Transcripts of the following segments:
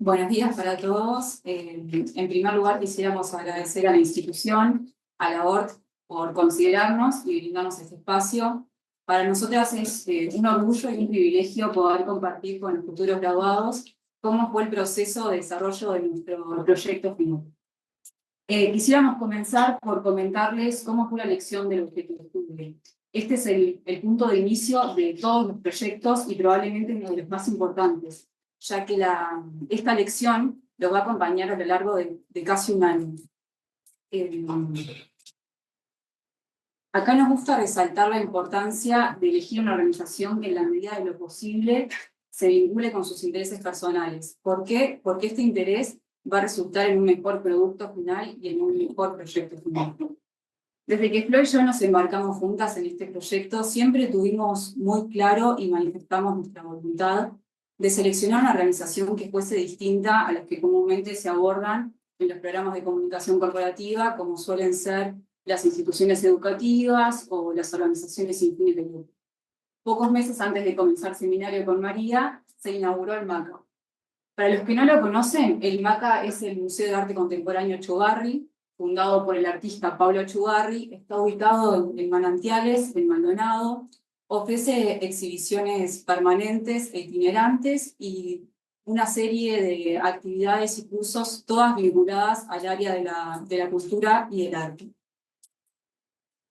Buenos días para todos. En primer lugar, quisiéramos agradecer a la institución, a la ORT, por considerarnos y brindarnos este espacio. Para nosotras es un orgullo y un privilegio poder compartir con los futuros graduados cómo fue el proceso de desarrollo de nuestro proyecto final. Quisiéramos comenzar por comentarles cómo fue la elección del objeto de estudio. Este es el punto de inicio de todos los proyectos y probablemente uno de los más importantes, ya que esta lección lo va a acompañar a lo largo de casi un año. Acá nos gusta resaltar la importancia de elegir una organización que en la medida de lo posible se vincule con sus intereses personales. ¿Por qué? Porque este interés va a resultar en un mejor producto final y en un mejor proyecto final. Desde que Flo y yo nos embarcamos juntas en este proyecto, siempre tuvimos muy claro y manifestamos nuestra voluntad de seleccionar una organización que fuese distinta a las que comúnmente se abordan en los programas de comunicación corporativa, como suelen ser las instituciones educativas o las organizaciones sin fines de lucro. Pocos meses antes de comenzar el seminario con María, se inauguró el MACA. Para los que no lo conocen, el MACA es el Museo de Arte Contemporáneo Echevarri, fundado por el artista Pablo Echevarri, está ubicado en Manantiales, en Maldonado, ofrece exhibiciones permanentes e itinerantes y una serie de actividades y cursos, todas vinculadas al área de la cultura y el arte.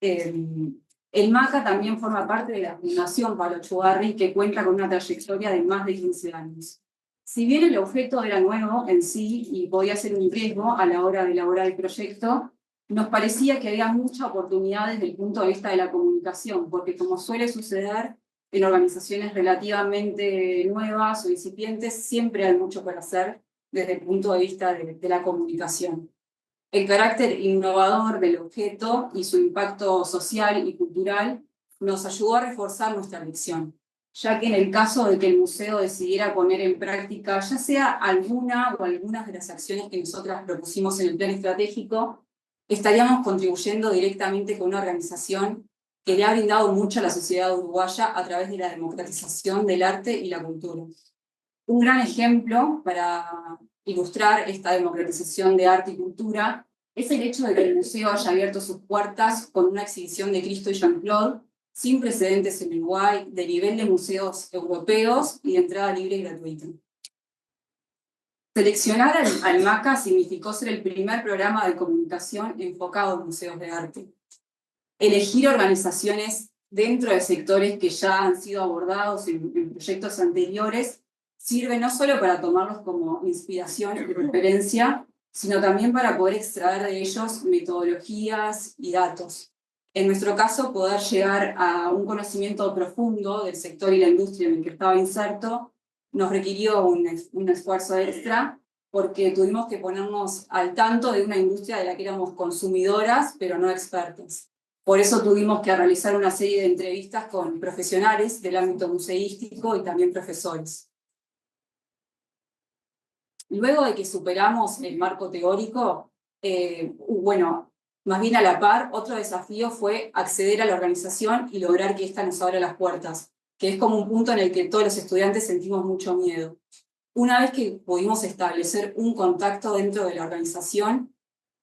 El MACA también forma parte de la Fundación Pablo Echevarri, que cuenta con una trayectoria de más de 15 años. Si bien el objeto era nuevo en sí y podía ser un riesgo a la hora de elaborar el proyecto, nos parecía que había mucha oportunidad desde el punto de vista de la comunicación, porque como suele suceder en organizaciones relativamente nuevas o incipientes, siempre hay mucho por hacer desde el punto de vista de la comunicación. El carácter innovador del objeto y su impacto social y cultural nos ayudó a reforzar nuestra elección, ya que en el caso de que el museo decidiera poner en práctica ya sea alguna o algunas de las acciones que nosotras propusimos en el plan estratégico, estaríamos contribuyendo directamente con una organización que le ha brindado mucho a la sociedad uruguaya a través de la democratización del arte y la cultura. Un gran ejemplo para ilustrar esta democratización de arte y cultura es el hecho de que el museo haya abierto sus puertas con una exhibición de Cristo y Jean-Claude sin precedentes en Uruguay, de nivel de museos europeos y de entrada libre y gratuita. Seleccionar al MACA significó ser el primer programa de comunicación enfocado en museos de arte. Elegir organizaciones dentro de sectores que ya han sido abordados en proyectos anteriores sirve no solo para tomarlos como inspiración y referencia, sino también para poder extraer de ellos metodologías y datos. En nuestro caso, poder llegar a un conocimiento profundo del sector y la industria en el que estaba inserto nos requirió un esfuerzo extra, porque tuvimos que ponernos al tanto de una industria de la que éramos consumidoras, pero no expertas. Por eso tuvimos que realizar una serie de entrevistas con profesionales del ámbito museístico y también profesores. Luego de que superamos el marco teórico, bueno, más bien a la par, otro desafío fue acceder a la organización y lograr que ésta nos abra las puertas, que es como un punto en el que todos los estudiantes sentimos mucho miedo. Una vez que pudimos establecer un contacto dentro de la organización,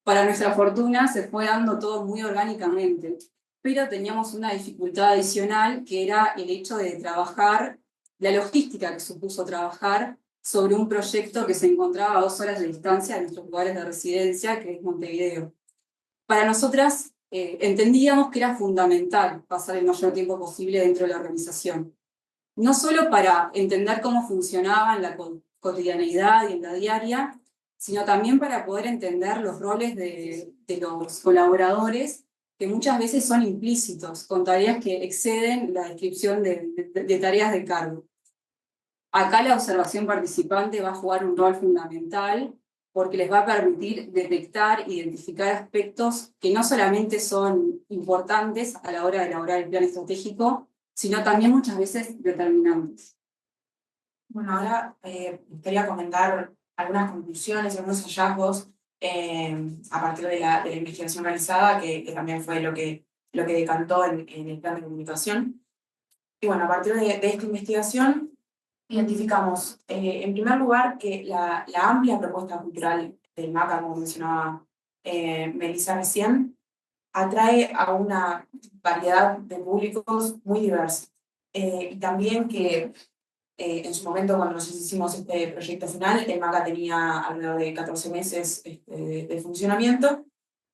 para nuestra fortuna se fue dando todo muy orgánicamente, pero teníamos una dificultad adicional que era el hecho de trabajar, la logística que supuso trabajar sobre un proyecto que se encontraba a 2 horas de distancia de nuestros lugares de residencia, que es Montevideo. Para nosotras entendíamos que era fundamental pasar el mayor tiempo posible dentro de la organización, no solo para entender cómo funcionaba en la cotidianeidad y en la diaria, sino también para poder entender los roles de los colaboradores, que muchas veces son implícitos, con tareas que exceden la descripción de tareas de cargo. Acá la observación participante va a jugar un rol fundamental porque les va a permitir detectar, identificar aspectos que no solamente son importantes a la hora de elaborar el plan estratégico, sino también muchas veces determinantes. Bueno, ahora quería comentar algunas conclusiones, algunos hallazgos a partir de la investigación realizada, que también fue lo que decantó en el plan de comunicación. Y bueno, a partir de esta investigación, identificamos, en primer lugar, que la amplia propuesta cultural del MACA, como mencionaba Melissa recién, atrae a una variedad de públicos muy diversa. Y también que en su momento, cuando nosotros hicimos este proyecto final, el MACA tenía alrededor de 14 meses de funcionamiento,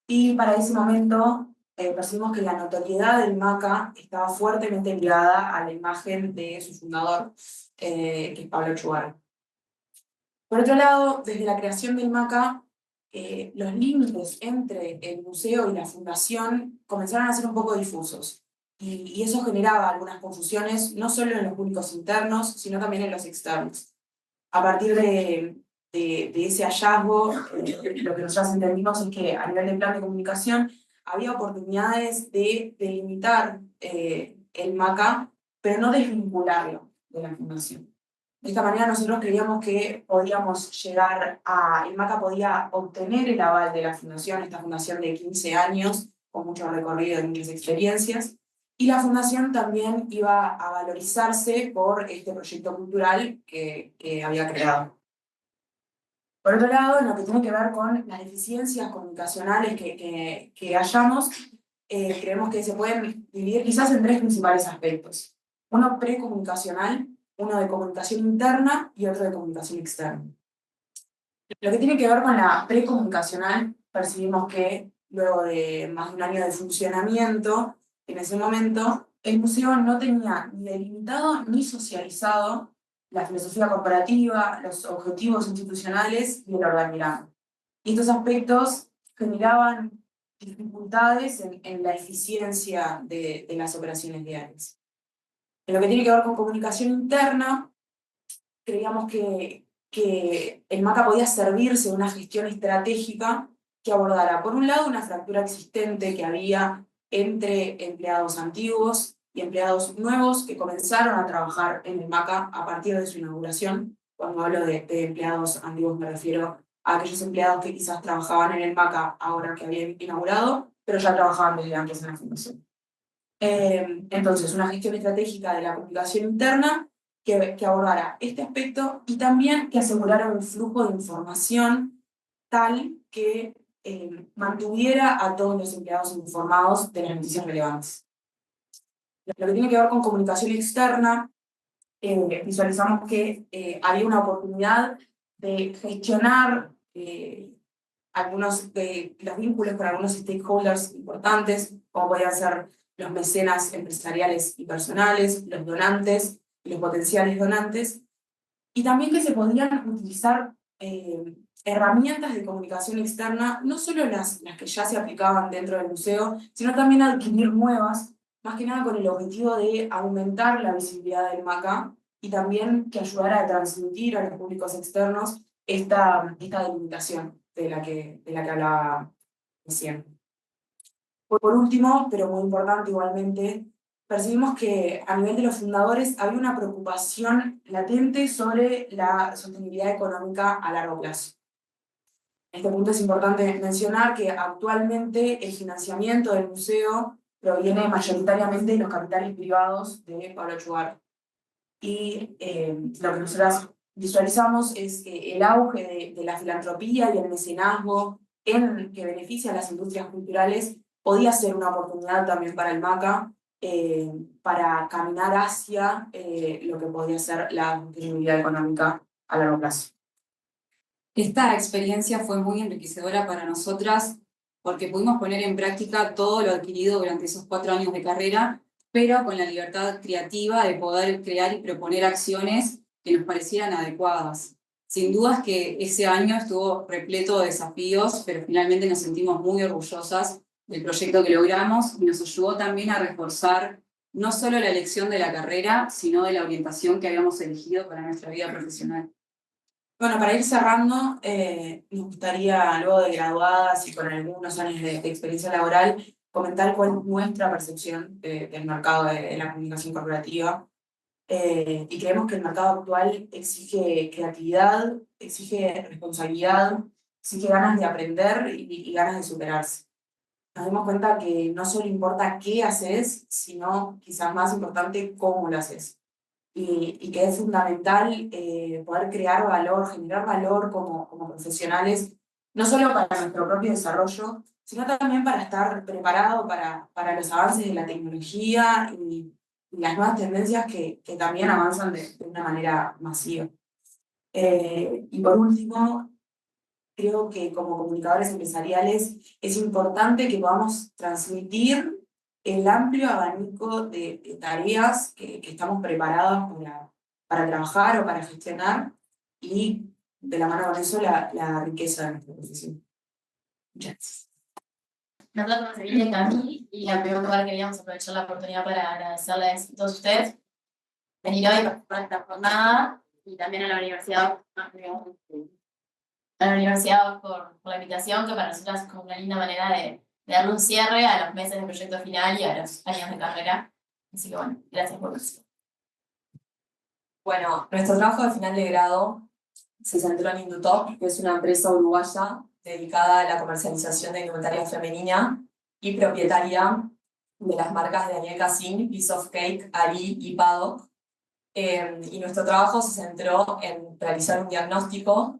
y para ese momento percibimos que la notoriedad del MACA estaba fuertemente ligada a la imagen de su fundador, que es Pablo Chugar. Por otro lado, desde la creación del MACA, los límites entre el museo y la fundación comenzaron a ser un poco difusos. Y eso generaba algunas confusiones, no solo en los públicos internos, sino también en los externos. A partir de ese hallazgo, lo que nosotros entendimos es que a nivel de plan de comunicación había oportunidades de delimitar el MACA, pero no desvincularlo de la fundación. De esta manera nosotros creíamos que podíamos llegar a, el MACA podía obtener el aval de la fundación, esta fundación de 15 años, con mucho recorrido y muchas experiencias, y la fundación también iba a valorizarse por este proyecto cultural que había creado. Por otro lado, en lo que tiene que ver con las deficiencias comunicacionales que hallamos, creemos que se pueden dividir quizás en tres principales aspectos. Uno precomunicacional, uno de comunicación interna y otro de comunicación externa. Lo que tiene que ver con la precomunicacional, percibimos que luego de más de un año de funcionamiento, en ese momento, el museo no tenía ni delimitado ni socializado la filosofía corporativa, los objetivos institucionales y el organigrama. Y estos aspectos generaban dificultades en la eficiencia de las operaciones diarias. En lo que tiene que ver con comunicación interna, creíamos que el MACA podía servirse de una gestión estratégica que abordara, por un lado, una fractura existente que había entre empleados antiguos y empleados nuevos que comenzaron a trabajar en el MACA a partir de su inauguración. Cuando hablo de empleados antiguos me refiero a aquellos empleados que quizás trabajaban en el MACA ahora que habían inaugurado, pero ya trabajaban desde antes en la fundación. Entonces, una gestión estratégica de la comunicación interna que abordara este aspecto y también que asegurara un flujo de información tal que mantuviera a todos los empleados informados de las noticias relevantes. Lo que tiene que ver con comunicación externa, visualizamos que había una oportunidad de gestionar algunos de los vínculos con algunos stakeholders importantes, como podían ser los mecenas empresariales y personales, los donantes y los potenciales donantes, y también que se podían utilizar herramientas de comunicación externa, no solo las que ya se aplicaban dentro del museo, sino también adquirir nuevas, más que nada con el objetivo de aumentar la visibilidad del MACA y también que ayudara a transmitir a los públicos externos esta delimitación de la que hablaba recién. Por último, pero muy importante igualmente, percibimos que a nivel de los fundadores había una preocupación latente sobre la sostenibilidad económica a largo plazo. En este punto es importante mencionar que actualmente el financiamiento del museo proviene mayoritariamente de los capitales privados de Pablo Chugar. Y lo que nosotros visualizamos es que el auge de la filantropía y el mecenazgo que beneficia a las industrias culturales podía ser una oportunidad también para el MACA para caminar hacia lo que podría ser la sostenibilidad económica a largo plazo. Esta experiencia fue muy enriquecedora para nosotras porque pudimos poner en práctica todo lo adquirido durante esos 4 años de carrera, pero con la libertad creativa de poder crear y proponer acciones que nos parecieran adecuadas. Sin dudas que ese año estuvo repleto de desafíos, pero finalmente nos sentimos muy orgullosas del proyecto que logramos y nos ayudó también a reforzar no solo la elección de la carrera, sino de la orientación que habíamos elegido para nuestra vida profesional. Bueno, para ir cerrando, nos gustaría, luego de graduadas y con algunos años de experiencia laboral, comentar cuál es nuestra percepción del mercado de la comunicación corporativa. Y creemos que el mercado actual exige creatividad, exige responsabilidad, exige ganas de aprender y ganas de superarse. Nos dimos cuenta que no solo importa qué haces, sino quizás más importante cómo lo haces. y que es fundamental poder crear valor, generar valor como profesionales, no solo para nuestro propio desarrollo, sino también para estar preparado para los avances de la tecnología y las nuevas tendencias que también avanzan de una manera masiva. Y por último, creo que como comunicadores empresariales es importante que podamos transmitir el amplio abanico de tareas que estamos preparados para trabajar o para gestionar y de la mano con eso la riqueza de nuestra profesión. Muchas gracias. Nosotros se viene Camille y en primer lugar queríamos aprovechar la oportunidad para agradecerles a todos ustedes venir hoy para participar de esta jornada y también a la universidad por la invitación, que para nosotras es como una linda manera de darle un cierre a los meses de proyecto final y a los años de carrera. Así que bueno, gracias por eso. Bueno, nuestro trabajo de final de grado se centró en Indutop, que es una empresa uruguaya dedicada a la comercialización de indumentaria femenina y propietaria de las marcas de Daniel Cassin, Piece of Cake, Ari y Paddock. Y nuestro trabajo se centró en realizar un diagnóstico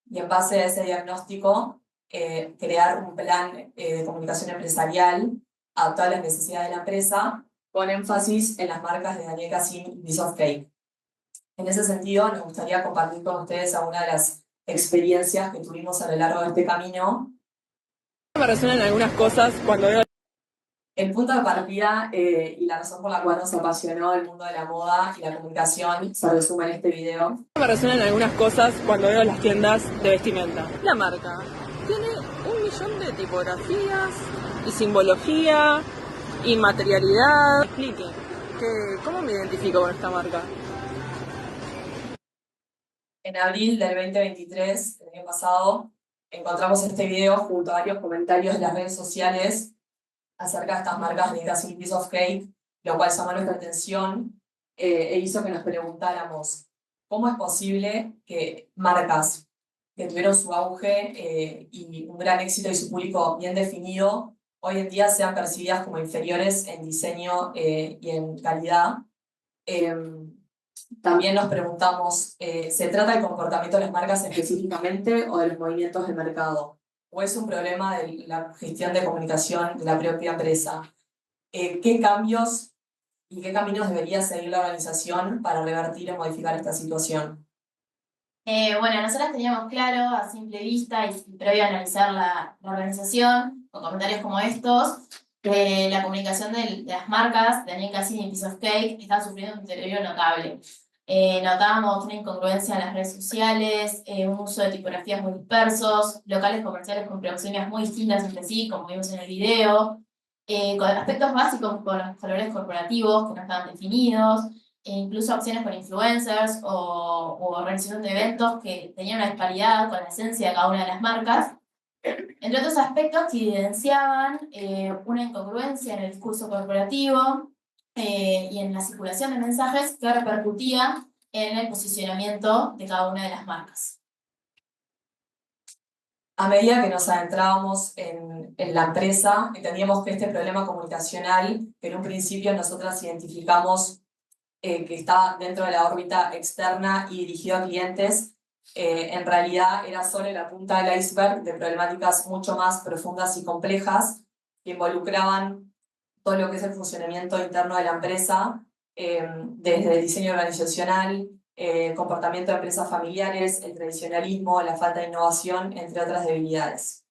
y en base a ese diagnóstico crear un plan de comunicación empresarial adaptado a las necesidades de la empresa, con énfasis en las marcas de Daniel Cassin y Piece of Cake. En ese sentido, nos gustaría compartir con ustedes algunas de las experiencias que tuvimos a lo largo de este camino. Me resuenan algunas cosas cuando veo... El punto de partida y la razón por la cual nos apasionó el mundo de la moda y la comunicación se resume en este video. Me resuenan algunas cosas cuando veo las tiendas de vestimenta. La marca tiene 1.000.000 de tipografías y simbología y materialidad. Explique, ¿cómo me identifico con esta marca? En abril del 2023, el año pasado, encontramos este video junto a varios comentarios de las redes sociales acerca de estas marcas de Cassin Piece of Cake, lo cual llamó nuestra atención e hizo que nos preguntáramos cómo es posible que marcas que tuvieron su auge y un gran éxito y su público bien definido, hoy en día sean percibidas como inferiores en diseño y en calidad. También nos preguntamos, ¿se trata del comportamiento de las marcas específicamente o de los movimientos de mercado? ¿O es un problema de la gestión de comunicación de la propia empresa? ¿Qué cambios y qué caminos debería seguir la organización para revertir o modificar esta situación? Bueno, nosotros teníamos claro a simple vista y previo a analizar la organización, con comentarios como estos, que la comunicación de las marcas, Daniel Cassin y Piece of Cake, está sufriendo un deterioro notable. Notábamos una incongruencia en las redes sociales, un uso de tipografías muy dispersos, locales comerciales con proxemias muy distintas entre sí, como vimos en el video, con aspectos básicos con los valores corporativos que no estaban definidos, e incluso opciones con influencers o organización de eventos que tenían una disparidad con la esencia de cada una de las marcas. Entre otros aspectos que evidenciaban una incongruencia en el discurso corporativo y en la circulación de mensajes que repercutía en el posicionamiento de cada una de las marcas. A medida que nos adentrábamos en la empresa, entendíamos que este problema comunicacional, que en un principio nosotras identificamos que estaba dentro de la órbita externa y dirigido a clientes, en realidad era solo la punta del iceberg de problemáticas mucho más profundas y complejas que involucraban todo lo que es el funcionamiento interno de la empresa, desde el diseño organizacional, comportamiento de empresas familiares, el tradicionalismo, la falta de innovación, entre otras debilidades.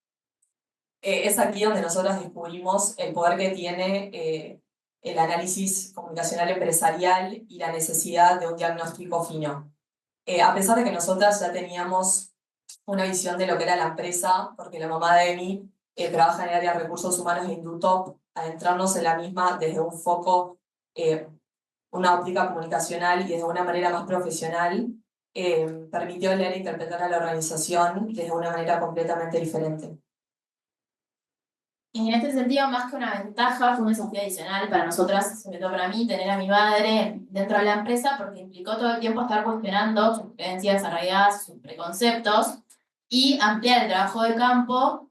Es aquí donde nosotros descubrimos el poder que tiene el análisis comunicacional empresarial y la necesidad de un diagnóstico fino. A pesar de que nosotras ya teníamos una visión de lo que era la empresa, porque la mamá de Emi trabaja en el área de recursos humanos de Indutop, adentrarnos en la misma desde un foco, una óptica comunicacional y desde una manera más profesional, permitió leer e interpretar a la organización desde una manera completamente diferente. Y en este sentido, más que una ventaja, fue un desafío adicional para nosotras, sobre todo para mí, tener a mi madre dentro de la empresa, porque implicó todo el tiempo estar cuestionando sus creencias arraigadas, sus preconceptos, y ampliar el trabajo de campo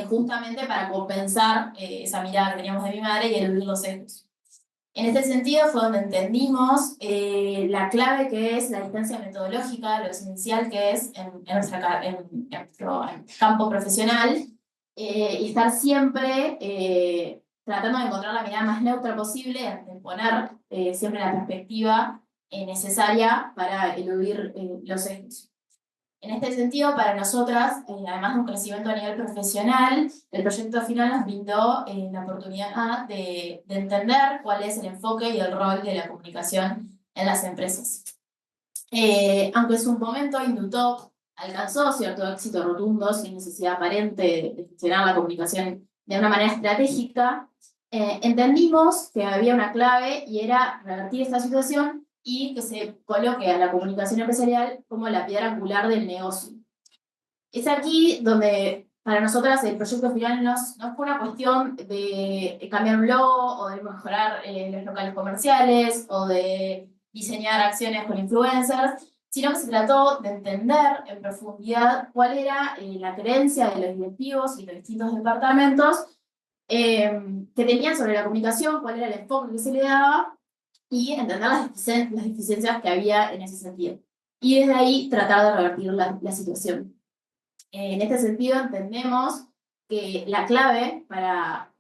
justamente para compensar esa mirada que teníamos de mi madre y eludir los sesgos. En este sentido fue donde entendimos la clave que es la distancia metodológica, lo esencial que es en nuestro campo profesional, y estar siempre tratando de encontrar la mirada más neutra posible, de poner siempre la perspectiva necesaria para eludir los sesgos. En este sentido, para nosotras, además de un crecimiento a nivel profesional, el proyecto final nos brindó la oportunidad de entender cuál es el enfoque y el rol de la comunicación en las empresas. Aunque en su momento Indutop alcanzó cierto éxito rotundo sin necesidad aparente de gestionar la comunicación de una manera estratégica, entendimos que había una clave y era revertir esta situación y que se coloque a la comunicación empresarial como la piedra angular del negocio. Es aquí donde para nosotras el proyecto final no fue una cuestión de cambiar un logo o de mejorar los locales comerciales o de diseñar acciones con influencers, sino que se trató de entender en profundidad cuál era la creencia de los directivos y los distintos departamentos que tenían sobre la comunicación, cuál era el enfoque que se le daba, y entender las deficiencias que había en ese sentido. Y desde ahí tratar de revertir la situación. En este sentido entendemos que la clave para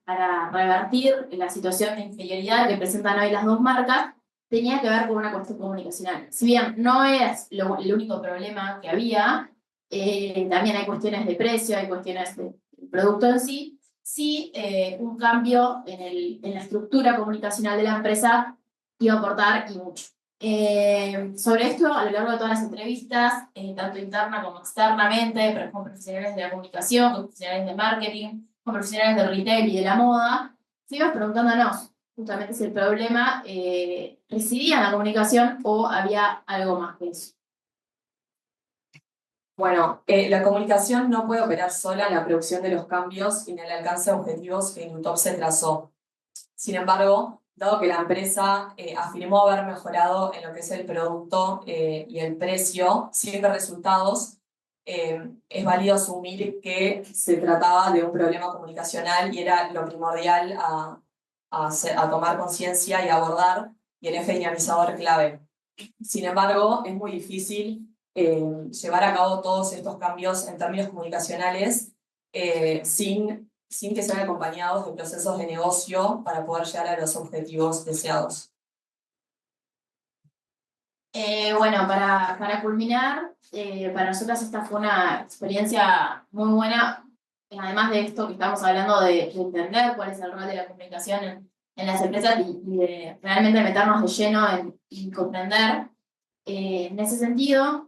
revertir la situación de inferioridad que presentan hoy las dos marcas tenía que ver con una cuestión comunicacional. Si bien no es el único problema que había, también hay cuestiones de precio, hay cuestiones del producto en sí, un cambio en la estructura comunicacional de la empresa iba a aportar y mucho. Sobre esto, a lo largo de todas las entrevistas, tanto interna como externamente, pero con profesionales de la comunicación, con profesionales de marketing, con profesionales del retail y de la moda, seguimos preguntándonos justamente si el problema residía en la comunicación o había algo más que eso. Bueno, la comunicación no puede operar sola en la producción de los cambios y en el alcance de objetivos que Indutop se trazó. Sin embargo, dado que la empresa afirmó haber mejorado en lo que es el producto y el precio, sin ver resultados, es válido asumir que se trataba de un problema comunicacional y era lo primordial a tomar conciencia y abordar, y el eje dinamizador clave. Sin embargo, es muy difícil llevar a cabo todos estos cambios en términos comunicacionales sin que sean acompañados de procesos de negocio para poder llegar a los objetivos deseados. Bueno, para culminar, para nosotras esta fue una experiencia muy buena, además de esto que estamos hablando de entender cuál es el rol de la comunicación en las empresas y de realmente meternos de lleno en comprender. En ese sentido,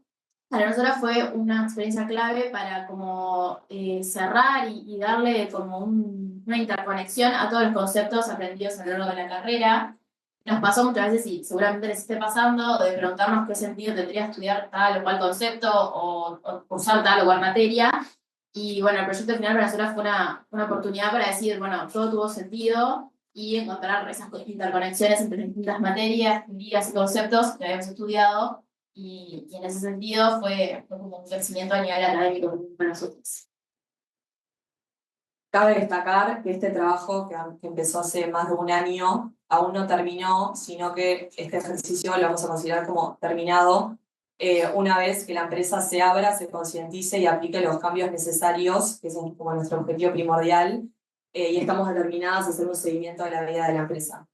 para nosotras fue una experiencia clave para como cerrar y darle como una interconexión a todos los conceptos aprendidos a lo largo de la carrera. Nos pasó muchas veces, y seguramente les esté pasando, de preguntarnos qué sentido tendría estudiar tal o cual concepto o cursar tal o cual materia. Y bueno, el proyecto final para nosotros fue una oportunidad para decir, bueno, todo tuvo sentido y encontrar esas interconexiones entre distintas materias, teorías y conceptos que habíamos estudiado. Y en ese sentido fue como un crecimiento a nivel académico para nosotros. Cabe destacar que este trabajo, que empezó hace más de un año, aún no terminó, sino que este ejercicio lo vamos a considerar como terminado una vez que la empresa se abra, se concientice y aplique los cambios necesarios, que es como nuestro objetivo primordial, y estamos determinadas a hacer un seguimiento de la vida de la empresa.